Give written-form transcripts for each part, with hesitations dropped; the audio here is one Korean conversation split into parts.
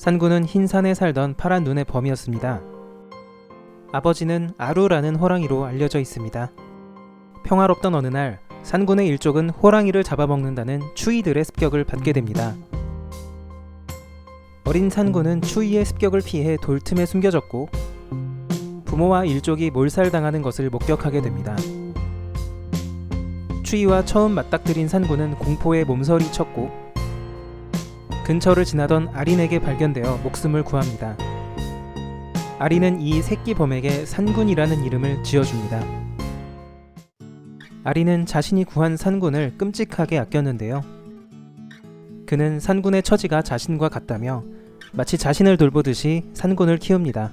산군은 흰산에 살던 파란 눈의 범이었습니다. 아버지는 아루라는 호랑이로 알려져 있습니다. 평화롭던 어느 날 산군의 일족은 호랑이를 잡아먹는다는 추위들의 습격을 받게 됩니다. 어린 산군은 추위의 습격을 피해 돌틈에 숨겨졌고 부모와 일족이 몰살당하는 것을 목격하게 됩니다. 추위와 처음 맞닥뜨린 산군은 공포에 몸서리쳤고 근처를 지나던 아린에게 발견되어 목숨을 구합니다. 아린은 이 새끼 범에게 산군이라는 이름을 지어줍니다. 아린은 자신이 구한 산군을 끔찍하게 아꼈는데요. 그는 산군의 처지가 자신과 같다며 마치 자신을 돌보듯이 산군을 키웁니다.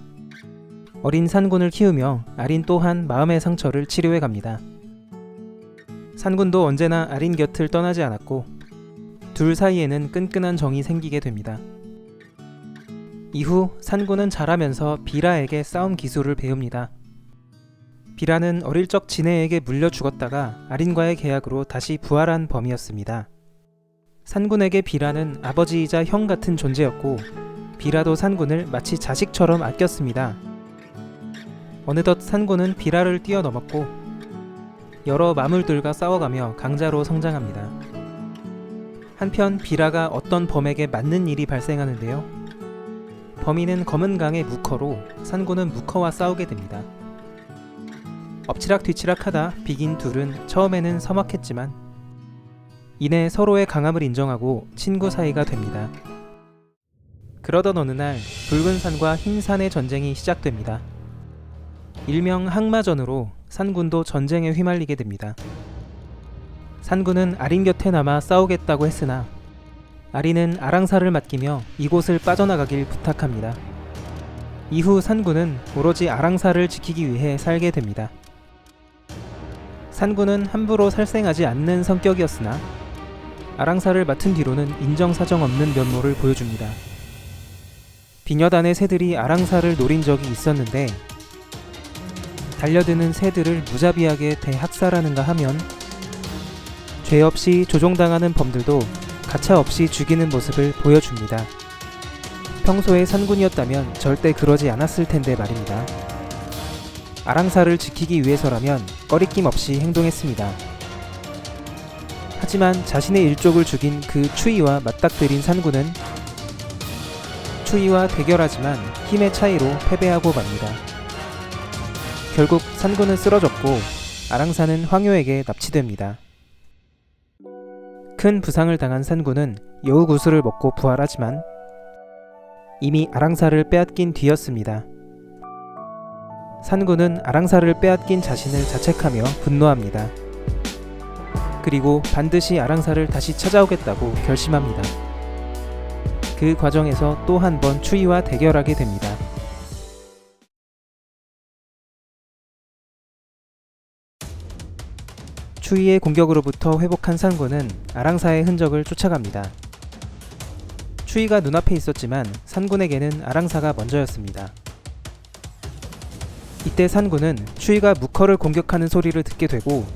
어린 산군을 키우며 아린 또한 마음의 상처를 치료해 갑니다. 산군도 언제나 아린 곁을 떠나지 않았고 둘 사이에는 끈끈한 정이 생기게 됩니다. 이후 산군은 자라면서 비라에게 싸움 기술을 배웁니다. 비라는 어릴 적 지네에게 물려 죽었다가 아린과의 계약으로 다시 부활한 범이었습니다. 산군에게 비라는 아버지이자 형 같은 존재였고 비라도 산군을 마치 자식처럼 아꼈습니다. 어느덧 산군은 비라를 뛰어넘었고 여러 마물들과 싸워가며 강자로 성장합니다. 한편 비라가 어떤 범에게 맞는 일이 발생하는데요. 범인은 검은 강의 무커로 산군은 무커와 싸우게 됩니다. 엎치락뒤치락 하다 비긴 둘은 처음에는 서먹했지만 이내 서로의 강함을 인정하고 친구 사이가 됩니다. 그러던 어느 날 붉은 산과 흰 산의 전쟁이 시작됩니다. 일명 항마전으로 산군도 전쟁에 휘말리게 됩니다. 산군은 아린 곁에 남아 싸우겠다고 했으나 아린은 아랑사를 맡기며 이곳을 빠져나가길 부탁합니다. 이후 산군은 오로지 아랑사를 지키기 위해 살게 됩니다. 산군은 함부로 살생하지 않는 성격이었으나 아랑사를 맡은 뒤로는 인정사정 없는 면모를 보여줍니다. 비녀단의 새들이 아랑사를 노린 적이 있었는데 달려드는 새들을 무자비하게 대학살하는가 하면 죄 없이 조종당하는 범들도 가차없이 죽이는 모습을 보여줍니다. 평소에 산군이었다면 절대 그러지 않았을 텐데 말입니다. 아랑사를 지키기 위해서라면 꺼리낌 없이 행동했습니다. 하지만 자신의 일족을 죽인 그 추위와 맞닥뜨린 산군은 추위와 대결하지만 힘의 차이로 패배하고 맙니다. 결국 산군은 쓰러졌고 아랑사는 황효에게 납치됩니다. 큰 부상을 당한 산군은 여우구슬을 먹고 부활하지만 이미 아랑사를 빼앗긴 뒤였습니다. 산군은 아랑사를 빼앗긴 자신을 자책하며 분노합니다. 그리고 반드시 아랑사를 다시 찾아오겠다고 결심합니다. 그 과정에서 또 한 번 추위와 대결하게 됩니다. 추위의 공격으로부터 회복한 산군은 아랑사의 흔적을 쫓아갑니다. 추위가 눈앞에 있었지만 산군에게는 아랑사가 먼저였습니다. 이때 산군은 추위가 무커를 공격하는 소리를 듣게 되고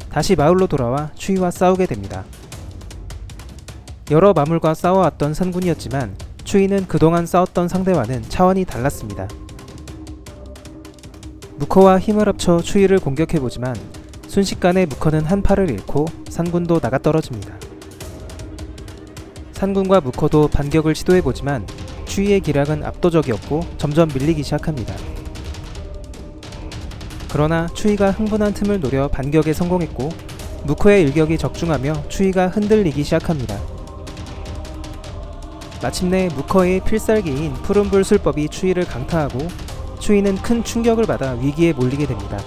다시 마을로 돌아와 추위와 싸우게 됩니다. 여러 마물과 싸워왔던 산군이었지만 추위는 그동안 싸웠던 상대와는 차원이 달랐습니다. 무커와 힘을 합쳐 추위를 공격해보지만 순식간에 무커는 한 팔을 잃고 산군도 나가떨어집니다. 산군과 무커도 반격을 시도해보지만 추위의 기량은 압도적이었고 점점 밀리기 시작합니다. 그러나 추위가 흥분한 틈을 노려 반격에 성공했고 무커의 일격이 적중하며 추위가 흔들리기 시작합니다. 마침내 무커의 필살기인 푸른불 술법이 추위를 강타하고 추위는 큰 충격을 받아 위기에 몰리게 됩니다.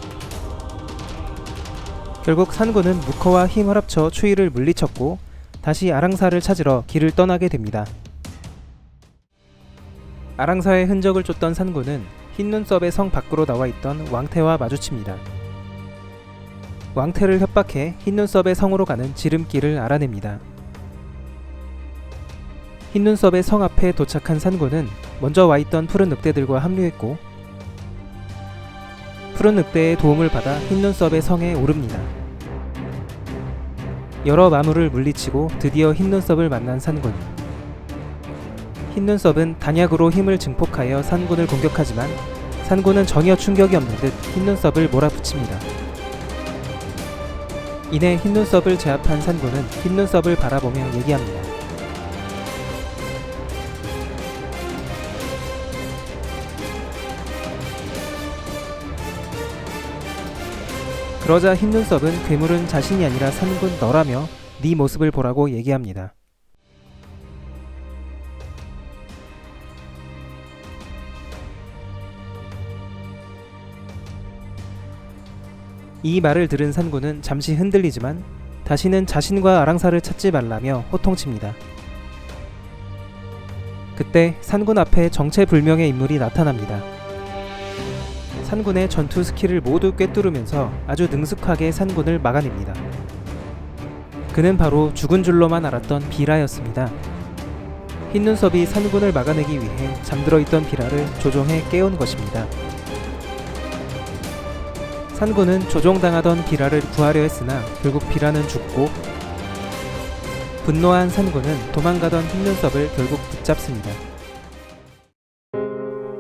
결국 산군은 무커와 힘을 합쳐 추위를 물리쳤고 다시 아랑사를 찾으러 길을 떠나게 됩니다. 아랑사의 흔적을 쫓던 산군은 흰눈썹의 성 밖으로 나와 있던 왕태와 마주칩니다. 왕태를 협박해 흰눈썹의 성으로 가는 지름길을 알아냅니다. 흰눈썹의 성 앞에 도착한 산군은 먼저 와 있던 푸른 늑대들과 합류했고 푸른 늑대의 도움을 받아 흰눈썹의 성에 오릅니다. 여러 마물을 물리치고 드디어 흰눈썹을 만난 산군. 흰눈썹은 단약으로 힘을 증폭하여 산군을 공격하지만 산군은 전혀 충격이 없는 듯 흰눈썹을 몰아붙입니다. 이내 흰눈썹을 제압한 산군은 흰눈썹을 바라보며 얘기합니다. 그러자 흰눈썹은 괴물은 자신이 아니라 산군 너라며 네 모습을 보라고 얘기합니다. 이 말을 들은 산군은 잠시 흔들리지만 다시는 자신과 아랑사를 찾지 말라며 호통칩니다. 그때 산군 앞에 정체불명의 인물이 나타납니다. 산군의 전투 스킬을 모두 꿰뚫으면서 아주 능숙하게 산군을 막아냅니다. 그는 바로 죽은 줄로만 알았던 비라였습니다. 흰눈썹이 산군을 막아내기 위해 잠들어 있던 비라를 조종해 깨운 것입니다. 산군은 조종당하던 비라를 구하려 했으나 결국 비라는 죽고 분노한 산군은 도망가던 흰눈썹을 결국 붙잡습니다.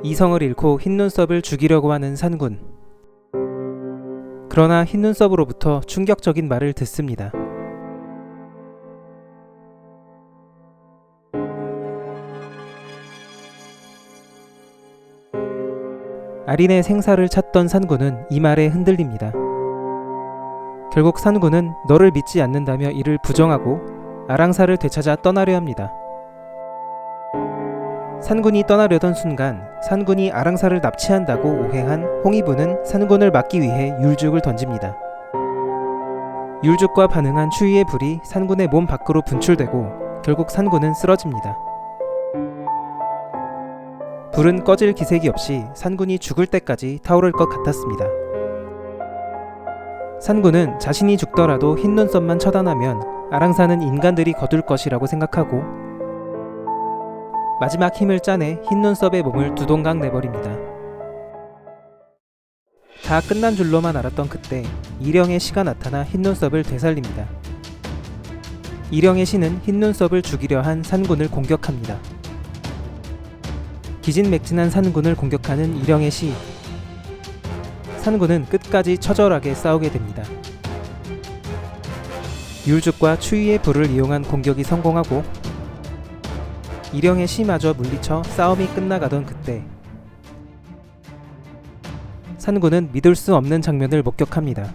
이성을 잃고 흰눈썹을 죽이려고 하는 산군. 그러나 흰눈썹으로부터 충격적인 말을 듣습니다. 아린의 생사를 찾던 산군은 이 말에 흔들립니다. 결국 산군은 너를 믿지 않는다며 이를 부정하고 아랑사를 되찾아 떠나려 합니다. 산군이 떠나려던 순간 산군이 아랑사를 납치한다고 오해한 홍위부는 산군을 막기 위해 율죽을 던집니다. 율죽과 반응한 추위의 불이 산군의 몸 밖으로 분출되고 결국 산군은 쓰러집니다. 불은 꺼질 기색이 없이 산군이 죽을 때까지 타오를 것 같았습니다. 산군은 자신이 죽더라도 흰눈썹만 처단하면 아랑사는 인간들이 거둘 것이라고 생각하고 마지막 힘을 짜내 흰눈썹의 몸을 두동강 내버립니다. 다 끝난 줄로만 알았던 그때 이령의 시가 나타나 흰눈썹을 되살립니다. 이령의 시는 흰눈썹을 죽이려 한 산군을 공격합니다. 기진맥진한 산군을 공격하는 이령의 시. 산군은 끝까지 처절하게 싸우게 됩니다. 율죽과 추위의 불을 이용한 공격이 성공하고 이령의 시마저 물리쳐 싸움이 끝나가던 그때 산군은 믿을 수 없는 장면을 목격합니다.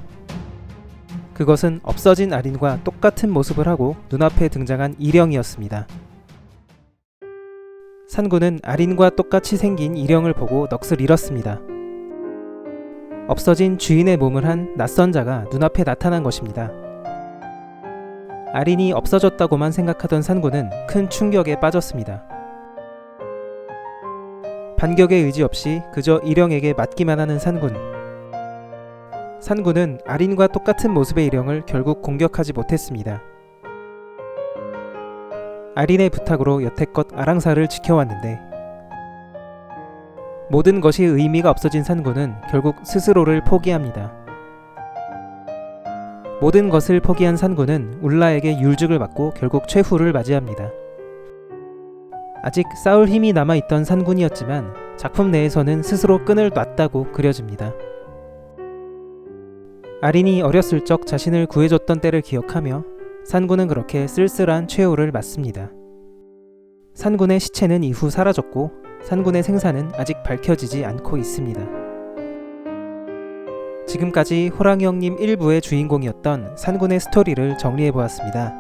그것은 없어진 아린과 똑같은 모습을 하고 눈앞에 등장한 이령이었습니다. 산군은 아린과 똑같이 생긴 이령을 보고 넋을 잃었습니다. 없어진 주인의 몸을 한 낯선 자가 눈앞에 나타난 것입니다. 아린이 없어졌다고만 생각하던 산군은 큰 충격에 빠졌습니다. 반격의 의지 없이 그저 이령에게 맞기만 하는 산군. 산군은 아린과 똑같은 모습의 이령을 결국 공격하지 못했습니다. 아린의 부탁으로 여태껏 아랑사를 지켜왔는데 모든 것이 의미가 없어진 산군은 결국 스스로를 포기합니다. 모든 것을 포기한 산군은 울라에게 율죽을 받고 결국 최후를 맞이합니다. 아직 싸울 힘이 남아있던 산군이었지만 작품 내에서는 스스로 끈을 놨다고 그려집니다. 아린이 어렸을 적 자신을 구해줬던 때를 기억하며 산군은 그렇게 쓸쓸한 최후를 맞습니다. 산군의 시체는 이후 사라졌고 산군의 생사는 아직 밝혀지지 않고 있습니다. 지금까지 호랑이 형님 1부의 주인공이었던 산군의 스토리를 정리해보았습니다.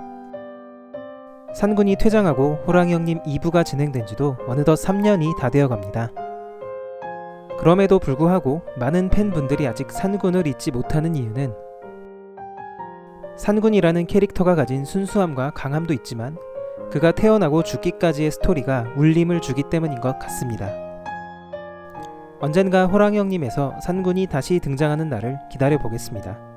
산군이 퇴장하고 호랑이 형님 2부가 진행된 지도 어느덧 3년이 다 되어갑니다. 그럼에도 불구하고 많은 팬분들이 아직 산군을 잊지 못하는 이유는 산군이라는 캐릭터가 가진 순수함과 강함도 있지만 그가 태어나고 죽기까지의 스토리가 울림을 주기 때문인 것 같습니다. 언젠가 호랑이 형님에서 산군이 다시 등장하는 날을 기다려보겠습니다.